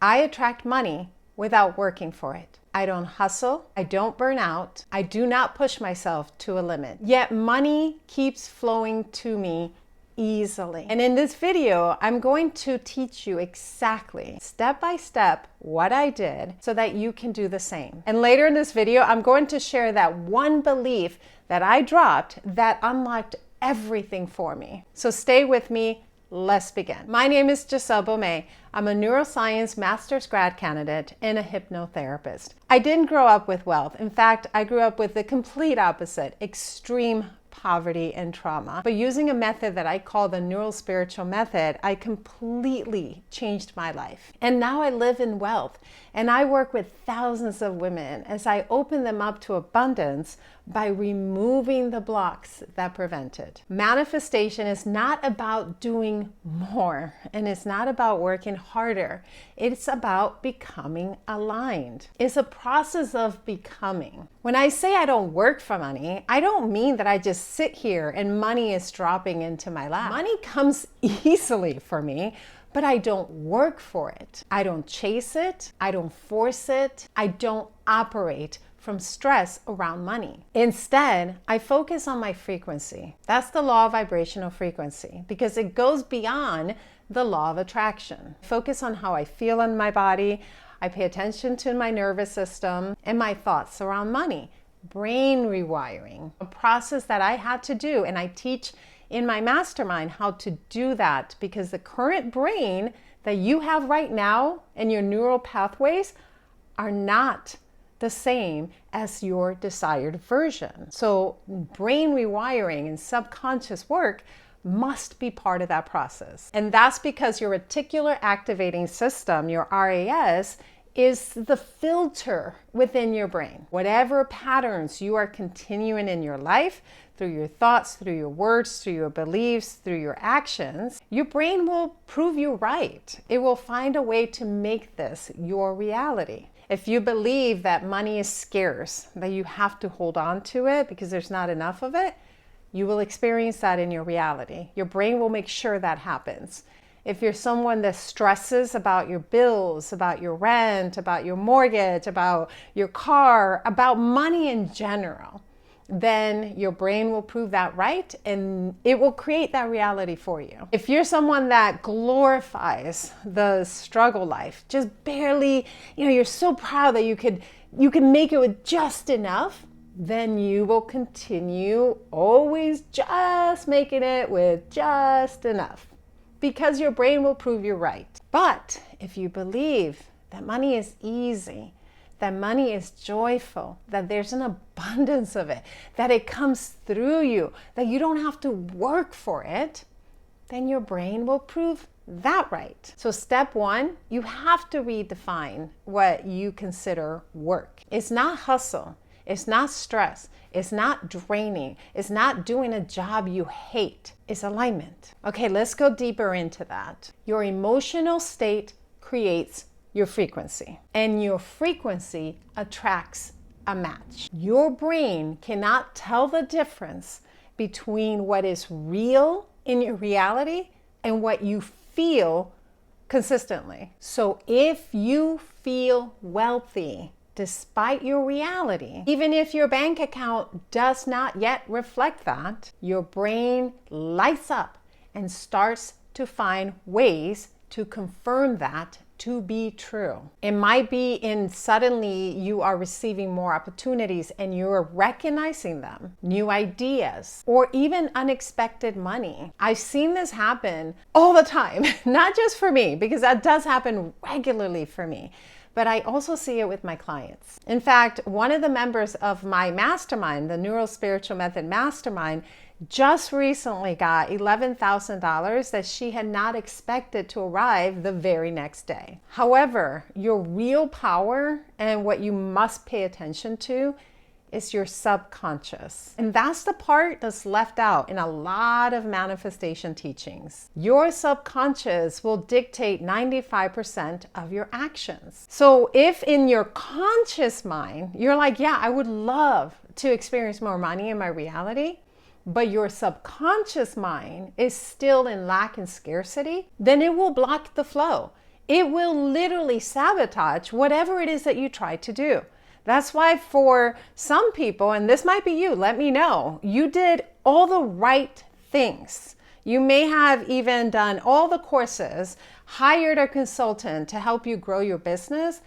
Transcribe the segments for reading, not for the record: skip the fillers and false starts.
I attract money without working for it. I don't hustle. I don't burn out. I do not push myself to a limit. Yet money keeps flowing to me easily. And in this video, I'm going to teach you exactly, step by step, what I did so that you can do the same. And later in this video, I'm going to share that one belief that I dropped that unlocked everything for me. So stay with me. Let's begin. My name is Giselle Beaumais. I'm a neuroscience master's grad candidate and a hypnotherapist. I didn't grow up with wealth. In fact, I grew up with the complete opposite, extreme poverty and trauma. But using a method that I call the neural spiritual method, I completely changed my life. And now I live in wealth, and I work with thousands of women as I open them up to abundance by removing the blocks that prevent it. Manifestation is not about doing more, and it's not about working harder. It's about becoming aligned. It's a process of becoming. When I say I don't work for money, I don't mean that I just sit here and money is dropping into my lap. Money comes easily for me, but I don't work for it. I don't chase it. I don't force it. I don't operate from stress around money. Instead, I focus on my frequency. That's the law of vibrational frequency because it goes beyond the law of attraction. Focus on how I feel in my body. I pay attention to my nervous system and my thoughts around money. Brain rewiring, a process that I had to do, and I teach in my mastermind how to do that because the current brain that you have right now and your neural pathways are not the same as your desired version. So brain rewiring and subconscious work must be part of that process. And that's because your reticular activating system, your RAS, is the filter within your brain. Whatever patterns you are continuing in your life, through your thoughts, through your words, through your beliefs, through your actions, your brain will prove you right. It will find a way to make this your reality. If you believe that money is scarce, that you have to hold on to it because there's not enough of it, you will experience that in your reality. Your brain will make sure that happens. If you're someone that stresses about your bills, about your rent, about your mortgage, about your car, about money in general, then your brain will prove that right and it will create that reality for you. If you're someone that glorifies the struggle life, just barely, you're so proud that you could make it with just enough, then you will continue always just making it with just enough because your brain will prove you right. But if you believe that money is easy, that money is joyful, that there's an abundance of it, that it comes through you, that you don't have to work for it, then your brain will prove that right. So step one, you have to redefine what you consider work. It's not hustle. It's not stress. It's not draining. It's not doing a job you hate. It's alignment. Okay, let's go deeper into that. Your emotional state creates your frequency, and your frequency attracts a match. Your brain cannot tell the difference between what is real in your reality and what you feel consistently. So if you feel wealthy despite your reality, even if your bank account does not yet reflect that, your brain lights up and starts to find ways to confirm that to be true. It might be in suddenly you are receiving more opportunities and you're recognizing them, new ideas, or even unexpected money. I've seen this happen all the time, not just for me, because that does happen regularly for me, but I also see it with my clients. In fact, one of the members of my mastermind, the Neural Spiritual Method Mastermind, just recently got $11,000 that she had not expected to arrive the very next day. However, your real power and what you must pay attention to is your subconscious. And that's the part that's left out in a lot of manifestation teachings. Your subconscious will dictate 95% of your actions. So if in your conscious mind, you're like, yeah, I would love to experience more money in my reality, but your subconscious mind is still in lack and scarcity, then it will block the flow. it will literally sabotage whatever it is that you try to do. That's why for some people, and this might be you, let me know, you did all the right things. You may have even done all the courses, hired a consultant to help you grow your business,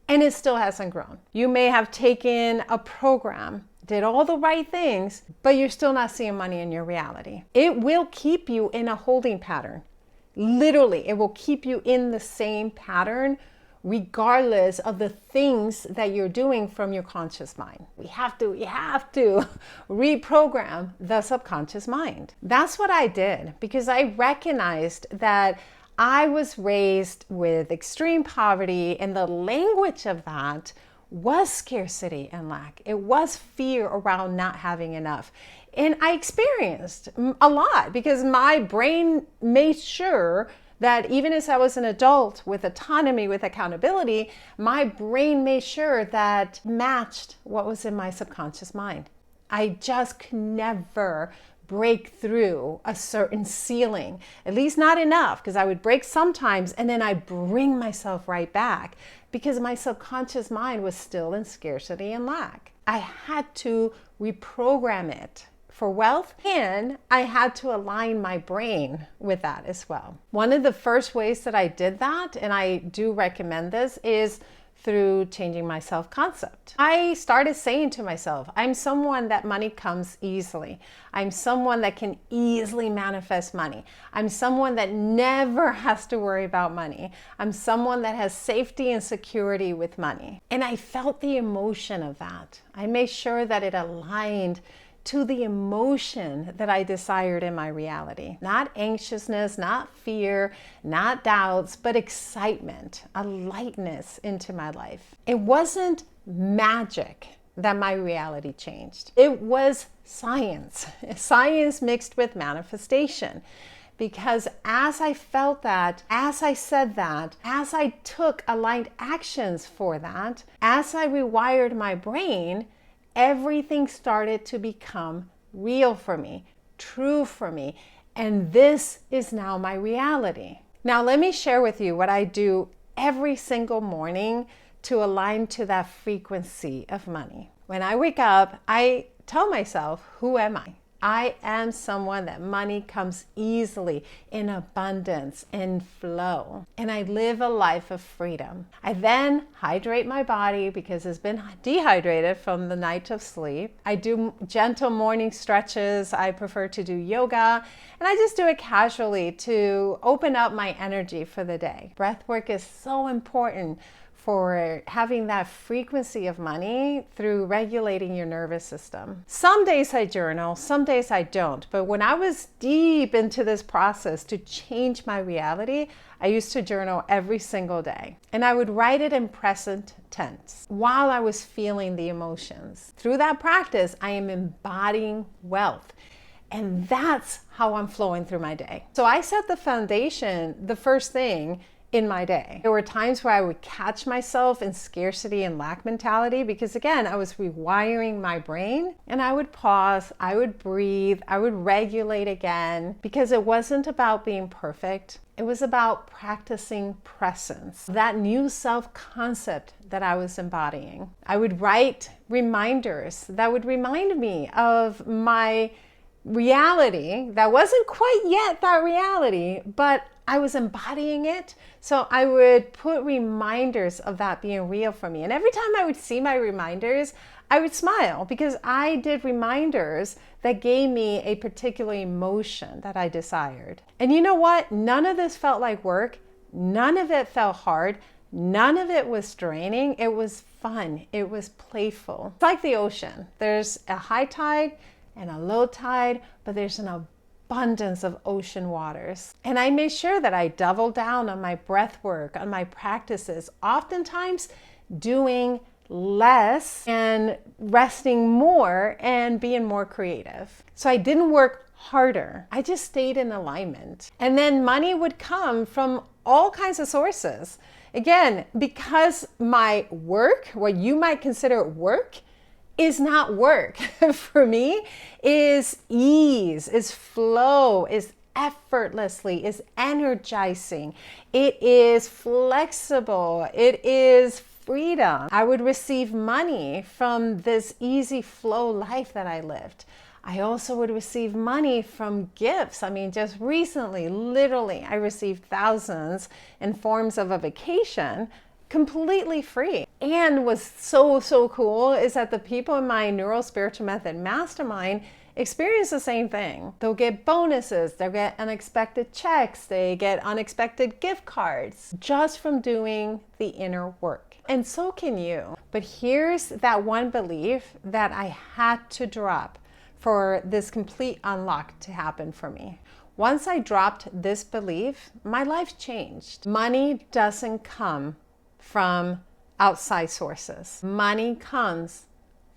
and it still hasn't grown. You may have taken a program, did all the right things, but you're still not seeing money in your reality. It will keep you in a holding pattern. Literally, it will keep you in the same pattern regardless of the things that you're doing from your conscious mind. You have to reprogram the subconscious mind. That's what I did, because I recognized that I was raised with extreme poverty, and the language of that was scarcity and lack. It was fear around not having enough. And I experienced a lot because my brain made sure that even as I was an adult with autonomy, with accountability, my brain made sure that matched what was in my subconscious mind. I just could never break through a certain ceiling, at least not enough, because I would break sometimes and then I bring myself right back because my subconscious mind was still in scarcity and lack. I had to reprogram it for wealth, and I had to align my brain with that as well. One of the first ways that I did that, and I do recommend this, is through changing my self-concept. I started saying to myself, I'm someone that money comes easily. I'm someone that can easily manifest money. I'm someone that never has to worry about money. I'm someone that has safety and security with money. And I felt the emotion of that. I made sure that it aligned to the emotion that I desired in my reality. Not anxiousness, not fear, not doubts, but excitement, a lightness into my life. It wasn't magic that my reality changed. It was science. Science mixed with manifestation. Because as I felt that, as I said that, as I took aligned actions for that, as I rewired my brain, everything started to become real for me, true for me, and this is now my reality. Now let me share with you what I do every single morning to align to that frequency of money. When I wake up, I tell myself, who am I? I am someone that money comes easily, in abundance, in flow. And I live a life of freedom. I then hydrate my body because it's been dehydrated from the night of sleep. I do gentle morning stretches. I prefer to do yoga. And I just do it casually to open up my energy for the day. Breath work is so important for having that frequency of money through regulating your nervous system. Some days I journal, some days I don't. But when I was deep into this process to change my reality, I used to journal every single day. And I would write it in present tense while I was feeling the emotions. Through that practice, I am embodying wealth. And that's how I'm flowing through my day. So I set the foundation, the first thing, in my day. There were times where I would catch myself in scarcity and lack mentality because, again, I was rewiring my brain, and I would pause, I would breathe, I would regulate again, because it wasn't about being perfect. It was about practicing presence, that new self-concept that I was embodying. I would write reminders that would remind me of my reality that wasn't quite yet that reality, but I was embodying it. So I would put reminders of that being real for me. And every time I would see my reminders, I would smile because I did reminders that gave me a particular emotion that I desired. And you know what? None of this felt like work. None of it felt hard. None of it was draining. It was fun. It was playful. It's like the ocean. There's a high tide and a low tide, but there's an abundance of ocean waters. And I made sure that I doubled down on my breath work, on my practices, oftentimes doing less and resting more and being more creative. So I didn't work harder. I just stayed in alignment. And then money would come from all kinds of sources. Again, because my work, what you might consider work, is not work for me, is ease, is flow, is effortlessly, is energizing. It is flexible. It is freedom. I would receive money from this easy flow life that I lived. I also would receive money from gifts. I mean, just recently, literally, I received thousands in forms of a vacation completely free. And what's so cool is that the people in my Neuro Spiritual Method Mastermind experience the same thing. They'll get bonuses, they'll get unexpected checks, they get unexpected gift cards just from doing the inner work. And so can you. But here's that one belief that I had to drop for this complete unlock to happen for me. Once I dropped this belief, my life changed. Money doesn't come from outside sources. Money comes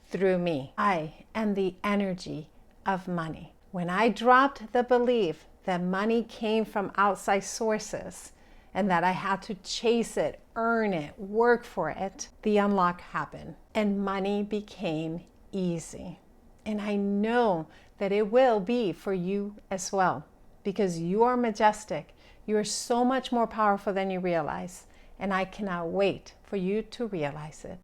through me. I am the energy of money. When I dropped the belief that money came from outside sources and that I had to chase it, earn it, work for it, the unlock happened and money became easy. And I know that it will be for you as well, because you are majestic. You are so much more powerful than you realize. And I cannot wait for you to realize it.